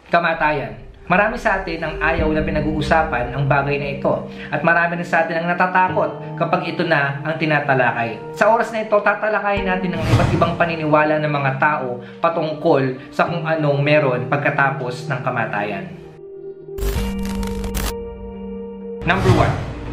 Kamatayan. Marami sa atin ang ayaw na pinag-uusapan ang bagay na ito at marami rin sa atin ang natatakot kapag ito na ang tinatalakay. Sa oras na ito, tatalakayin natin ang iba't ibang paniniwala ng mga tao patungkol sa kung anong meron pagkatapos ng kamatayan. Number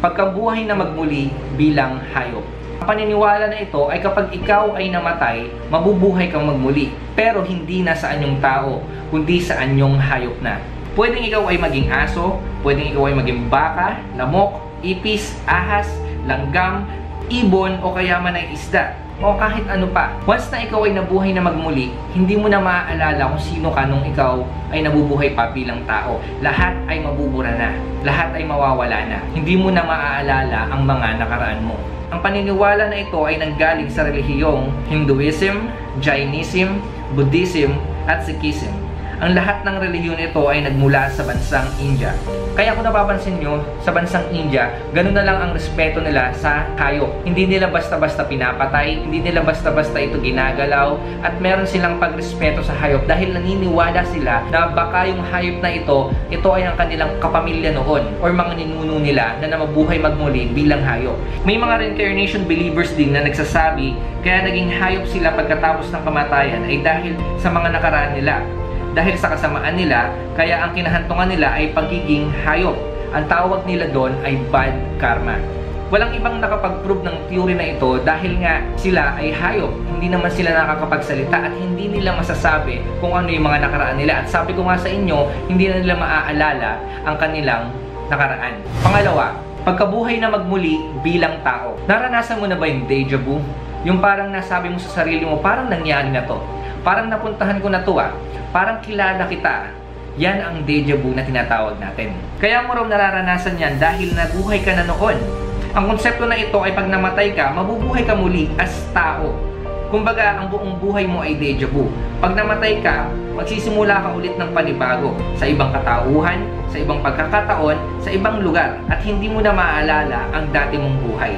1. Pagkabuhay na magmuli bilang hayop. Ang paniniwala na ito ay kapag ikaw ay namatay, mabubuhay kang magmuli. Pero hindi na sa anyong tao, kundi sa anyong hayop na. Pwedeng ikaw ay maging aso, pwedeng ikaw ay maging baka, lamok, ipis, ahas, langgam, ibon o kaya man ay isda. O kahit ano pa. Once na ikaw ay nabuhay na magmuli, hindi mo na maaalala kung sino ka nung ikaw ay nabubuhay pa bilang tao. Lahat ay mabubura na. Lahat ay mawawala na. Hindi mo na maaalala ang mga nakaraan mo. Ang paniniwala na ito ay nanggaling sa relihiyong Hinduism, Jainism, Buddhism at Sikhism. Ang lahat ng relihiyon ito ay nagmula sa bansang India. Kaya kung napapansin nyo, sa bansang India, ganun na lang ang respeto nila sa hayop. Hindi nila basta-basta pinapatay, hindi nila basta-basta ito ginagalaw, at meron silang pagrespeto sa hayop dahil naniniwala sila na baka yung hayop na ito ay ang kanilang kapamilya noon or mga ninuno nila na mabuhay magmuli bilang hayop. May mga reincarnation believers din na nagsasabi kaya naging hayop sila pagkatapos ng kamatayan ay dahil sa mga nakaraan nila. Dahil sa kasamaan nila, kaya ang kinahantungan nila ay pagiging hayop. Ang tawag nila doon ay bad karma. Walang ibang nakapag-prove ng theory na ito dahil nga sila ay hayop. Hindi naman sila nakakapagsalita at hindi nila masasabi kung ano yung mga nakaraan nila. At sabi ko nga sa inyo, hindi na nila maaalala ang kanilang nakaraan. Pangalawa, pagkabuhay na magmuli bilang tao. Naranasan mo na ba yung deja vu? Yung parang nasabi mo sa sarili mo, parang nangyari na to. Parang napuntahan ko na to Parang kilala kita. Yan ang deja vu na tinatawag natin. Kaya mo raw nararanasan yan dahil nabuhay ka na noon. Ang konsepto na ito ay pag namatay ka, mabubuhay ka muli as tao. Kumbaga, ang buong buhay mo ay deja vu. Pag namatay ka, magsisimula ka ulit ng panibago sa ibang katauhan, sa ibang pagkakataon, sa ibang lugar, at hindi mo na maaalala ang dati mong buhay.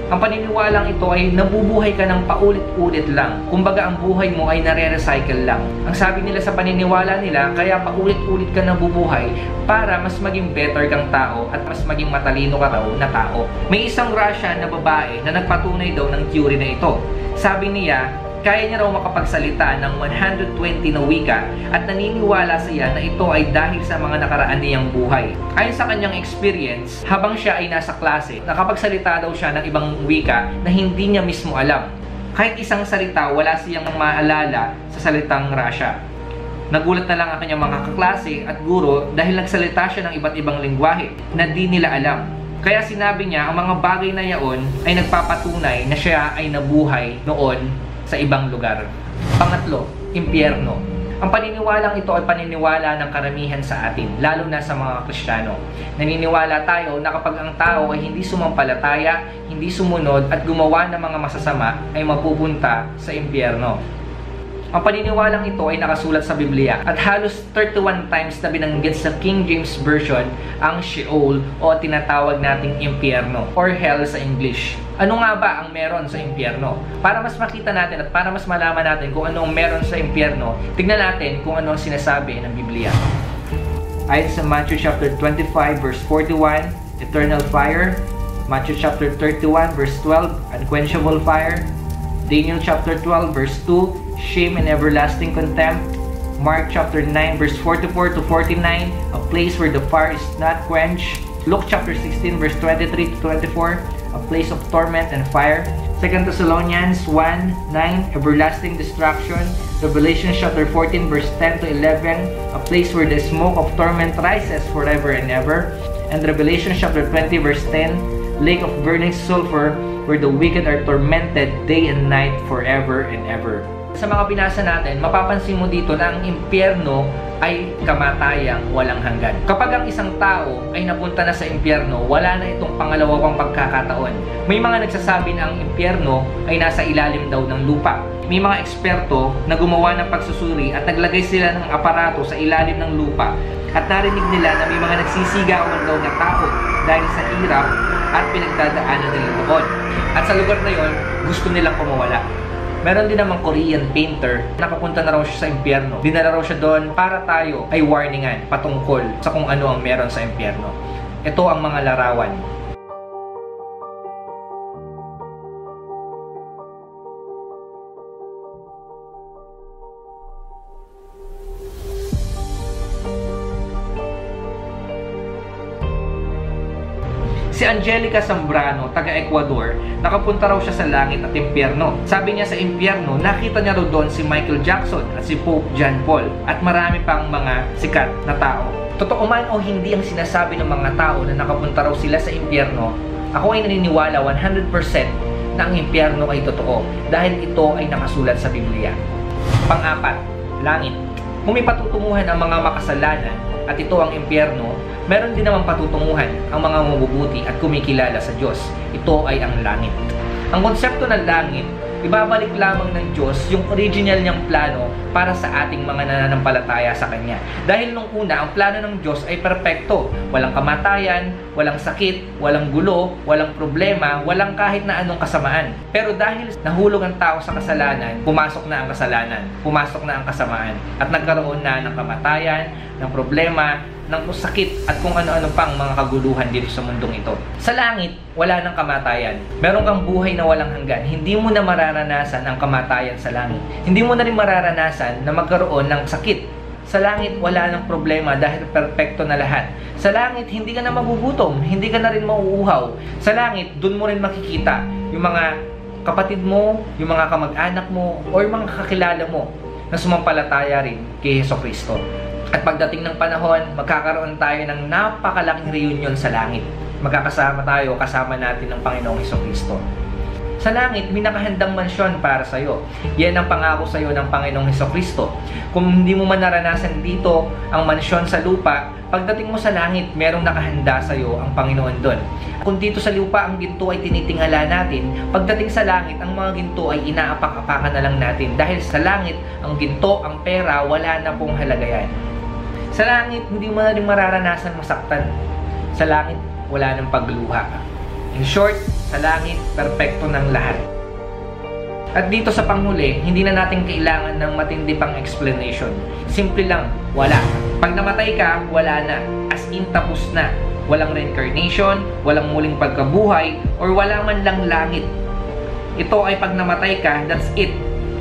Ang paniniwalang ito ay nabubuhay ka ng paulit-ulit lang. Kumbaga ang buhay mo ay nare-recycle lang. Ang sabi nila sa paniniwala nila, kaya paulit-ulit ka nabubuhay para mas maging better kang tao at mas maging matalino ka raw na tao. May isang Russian na babae na nagpatunay daw ng theory na ito. Sabi niya, kaya niya raw makapagsalita ng 120 na wika at naniniwala siya na ito ay dahil sa mga nakaraan niyang buhay. Ayon sa kanyang experience, habang siya ay nasa klase, nakapagsalita daw siya ng ibang wika na hindi niya mismo alam. Kahit isang salita, wala siyang maalala sa salitang Russia. Nagulat na lang ang kanyang mga kaklase at guro dahil nagsalita siya ng iba't ibang lengguwahe na di nila alam. Kaya sinabi niya, ang mga bagay na yaon ay nagpapatunay na siya ay nabuhay noon sa ibang lugar. Pangatlo, impyerno. Ang paniniwalang ito ay paniniwala ng karamihan sa atin, lalo na sa mga Kristiyano. Naniniwala tayo na kapag ang tao ay hindi sumampalataya, hindi sumunod at gumawa ng mga masasama, ay mapupunta sa impyerno. Ang paniniwalang ito ay nakasulat sa Biblia at halos 31 times na binanggit sa King James Version ang Sheol o tinatawag nating impyerno or hell sa English. Ano nga ba ang meron sa impyerno? Para mas makita natin at para mas malaman natin kung anong meron sa impyerno, tignan natin kung ano ang sinasabi ng Biblia. Ayon sa Matthew chapter 25 verse 41, eternal fire. Matthew chapter 31 verse 12, unquenchable fire. Daniel chapter 12 verse 2, shame and everlasting contempt. Mark chapter 9 verse 44 to 49, a place where the fire is not quenched. Luke chapter 16 verse 23 to 24, a place of torment and fire. 2 Thessalonians 1:9, everlasting destruction. Revelation chapter 14 verse 10 to 11, a place where the smoke of torment rises forever and ever. And Revelation chapter 20 verse 10, lake of burning sulfur, where the wicked are tormented day and night forever and ever. Sa mga binasa natin, mapapansin mo dito na ang impyerno ay kamatayang walang hanggan. Kapag ang isang tao ay napunta na sa impyerno, wala na itong pangalawa pang pagkakataon. May mga nagsasabi na ang impyerno ay nasa ilalim daw ng lupa. May mga eksperto na gumawa ng pagsusuri at naglagay sila ng aparato sa ilalim ng lupa at narinig nila na may mga nagsisigawan daw na tao dahil sa hirap at pinagdadaanan nila doon. At sa lugar na yon, gusto nilang kumawala. Meron din namang Korean painter, nakapunta na raw siya sa impyerno. Dinala raw siya doon para tayo ay warningan patungkol sa kung ano ang meron sa impyerno. Ito ang mga larawan. Si Angelica Zambrano, taga Ecuador, nakapunta raw siya sa langit at impyerno. Sabi niya sa impyerno, nakita niya raw doon si Michael Jackson at si Pope John Paul at marami pang mga sikat na tao. Totoo man o hindi ang sinasabi ng mga tao na nakapunta raw sila sa impyerno, ako ay naniniwala 100% na ang impyerno ay totoo dahil ito ay nakasulat sa Biblia. Pang-apat, langit. Kung may patutunguhan ang mga makasalanan at ito ang impyerno, meron din namang patutunguhan ang mga mabubuti at kumikilala sa Diyos. Ito ay ang langit. Ang konsepto ng langit, ibabalik lamang ng Diyos yung original niyang plano para sa ating mga nananampalataya sa Kanya. Dahil nung una, ang plano ng Diyos ay perpekto. Walang kamatayan, walang sakit, walang gulo, walang problema, walang kahit na anong kasamaan. Pero dahil nahulog ang tao sa kasalanan, pumasok na ang kasalanan, pumasok na ang kasamaan, at nagkaroon na ng kamatayan, ng problema, ng sakit at kung ano-ano pang mga kaguluhan dito sa mundong ito. Sa langit, wala ng kamatayan. Meron kang buhay na walang hanggan. Hindi mo na mararanasan ang kamatayan sa langit. Hindi mo na rin mararanasan na magkaroon ng sakit. Sa langit, wala ng problema dahil perpekto na lahat. Sa langit, hindi ka na magugutom. Hindi ka na rin mauuhaw. Sa langit, dun mo rin makikita yung mga kapatid mo, yung mga kamag-anak mo, o yung mga kakilala mo na sumampalataya rin kay Jesucristo. At pagdating ng panahon, magkakaroon tayo ng napakalaking reunion sa langit. Magkakasama tayo, kasama natin ng Panginoong Jesucristo. Sa langit, may nakahandang mansyon para sa iyo. Yan ang pangako sa iyo ng Panginoong Jesucristo. Kung hindi mo man naranasan dito ang mansyon sa lupa, pagdating mo sa langit, merong nakahanda sa iyo ang Panginoon doon. Kung dito sa lupa ang ginto ay tinitingala natin, pagdating sa langit, ang mga ginto ay inaapak-apakan na lang natin. Dahil sa langit, ang ginto, ang pera, wala na pong halaga yan. Sa langit, hindi mo na rin mararanasan masaktan. Sa langit, wala nang pagluha. In short, sa langit, perpekto ng lahat. At dito sa panghuli, hindi na natin kailangan ng matindi pang explanation. Simple lang, wala. Pag namatay ka, wala na. As in, tapos na. Walang reincarnation, walang muling pagkabuhay, or wala man lang langit. Ito ay pag namatay ka, that's it.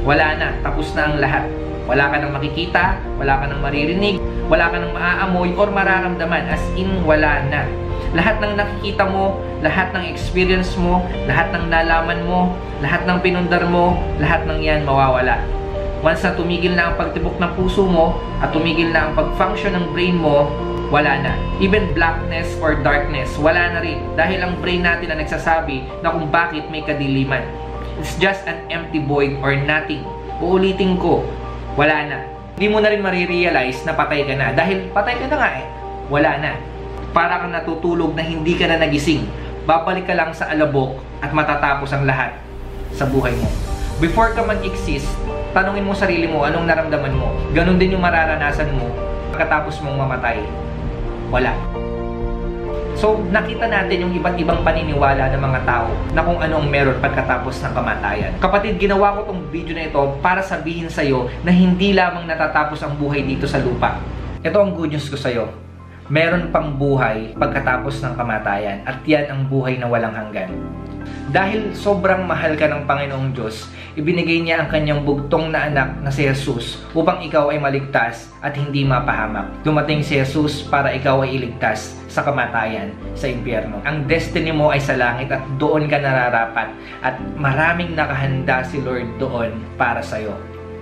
Wala na, tapos na ang lahat. Wala ka nang makikita, wala ka nang maririnig, wala ka nang maaamoy or mararamdaman. As in, wala na. Lahat ng nakikita mo, lahat ng experience mo, lahat ng nalaman mo, lahat ng pinundar mo, lahat ng yan mawawala. Once na tumigil na ang pagtibok ng puso mo at tumigil na ang pag-function ng brain mo, wala na. Even blackness or darkness, wala na rin. Dahil ang brain natin ang nagsasabi na kung bakit may kadiliman. It's just an empty void or nothing. Uulitin ko, wala na. Hindi mo na rin marirealize na patay ka na. Dahil patay ka na nga eh. Wala na. Para kang natutulog na hindi ka na nagising. Babalik ka lang sa alabok at matatapos ang lahat sa buhay mo. Before ka mag-exist, tanungin mo sarili mo anong naramdaman mo. Ganon din yung mararanasan mo pagkatapos mong mamatay. Wala. So, nakita natin yung iba't ibang paniniwala ng mga tao na kung anong meron pagkatapos ng kamatayan. Kapatid, ginawa ko tong video na ito para sabihin sa'yo na hindi lamang natatapos ang buhay dito sa lupa. Ito ang good news ko sa'yo. Meron pang buhay pagkatapos ng kamatayan at yan ang buhay na walang hanggan. Dahil sobrang mahal ka ng Panginoong Diyos, ibinigay niya ang kanyang bugtong na anak na si Jesus upang ikaw ay maligtas at hindi mapahamak. Dumating si Jesus para ikaw ay iligtas sa kamatayan, sa impyerno. Ang destiny mo ay sa langit at doon ka nararapat at maraming nakahanda si Lord doon para sa'yo.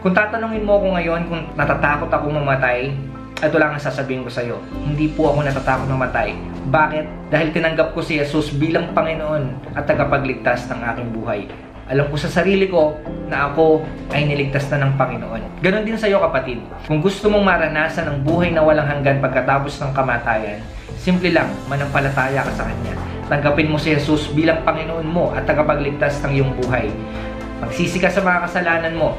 Kung tatanungin mo ako ngayon kung natatakot ako mamatay, ito lang ang sasabihin ko sa'yo. Hindi po ako natatakot mamatay. Bakit? Dahil tinanggap ko si Jesus bilang Panginoon at tagapagligtas ng aking buhay. Alam ko sa sarili ko na ako ay niligtas na ng Panginoon. Ganon din sa'yo kapatid. Kung gusto mong maranasan ang buhay na walang hanggan pagkatapos ng kamatayan, simple lang, manampalataya ka sa Kanya. Tanggapin mo si Jesus bilang Panginoon mo at tagapagligtas ng iyong buhay. Magsisi ka sa mga kasalanan mo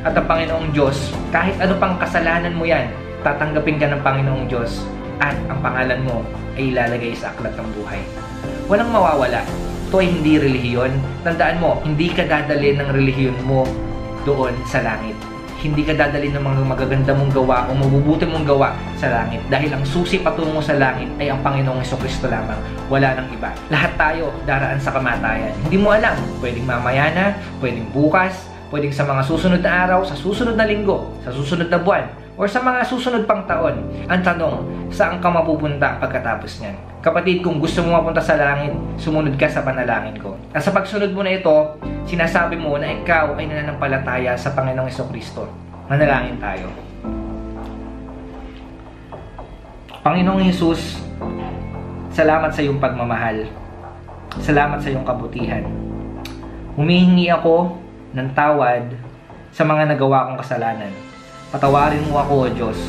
at ang Panginoong Diyos, kahit ano pang kasalanan mo yan, tatanggapin ka ng Panginoong Diyos at ang pangalan mo ay ilalagay sa aklat ng buhay. Walang mawawala. Ito ay hindi relihiyon. Tandaan mo, hindi ka dadalhin ng relihiyon mo doon sa langit. Hindi ka dadalhin ng mga magaganda mong gawa o mabubuti mong gawa sa langit. Dahil ang susi patungo sa langit ay ang Panginoong Jesucristo lamang. Wala nang iba. Lahat tayo daraan sa kamatayan. Hindi mo alam. Pwedeng mamaya na, pwedeng bukas, pwedeng sa mga susunod na araw, sa susunod na linggo, sa susunod na buwan, or sa mga susunod pang taon. Ang tanong, saan ka mapupunta pagkatapos niyan? Kapatid, kung gusto mo mapunta sa langit, sumunod ka sa panalangin ko. At sa pagsunod mo na ito, sinasabi mo na ikaw ay nananampalataya sa Panginoong Jesucristo. Manalangin tayo. Panginoong Jesus, salamat sa iyong pagmamahal. Salamat sa iyong kabutihan. Humihingi ako ng tawad sa mga nagawa kong kasalanan. Patawarin mo ako, O Diyos.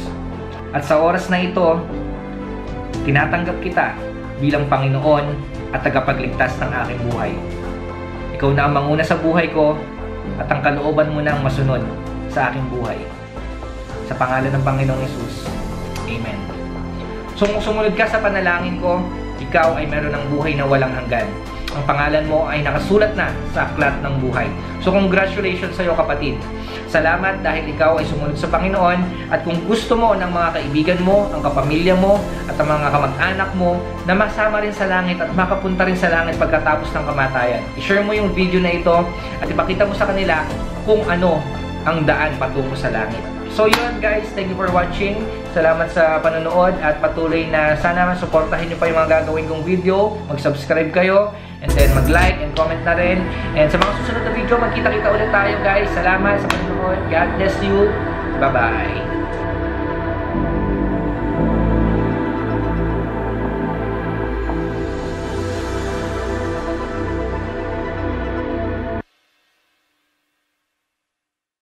At sa oras na ito, tinatanggap kita bilang Panginoon at tagapagligtas ng aking buhay. Ikaw na ang manguna sa buhay ko at ang kalooban mo na ang masunod sa aking buhay. Sa pangalan ng Panginoong Hesus. Amen. So kung sumunod ka sa panalangin ko, ikaw ay meron ng buhay na walang hanggan. Ang pangalan mo ay nakasulat na sa aklat ng buhay. So congratulations sa iyo, kapatid. Salamat dahil ikaw ay sumunod sa Panginoon, at kung gusto mo ng mga kaibigan mo, ang kapamilya mo, at ang mga kamag-anak mo na masama rin sa langit at makapunta rin sa langit pagkatapos ng kamatayan, i-share mo yung video na ito at ipakita mo sa kanila kung ano ang daan patungo sa langit. So yun guys, thank you for watching. Salamat sa panonood at patuloy na sana masuportahin nyo pa yung mga gagawin kong video. Mag-subscribe kayo and then mag-like and comment na rin. And sa mga susunod na video, magkita-kita ulit tayo guys. Salamat sa panonood. God bless you. Bye-bye.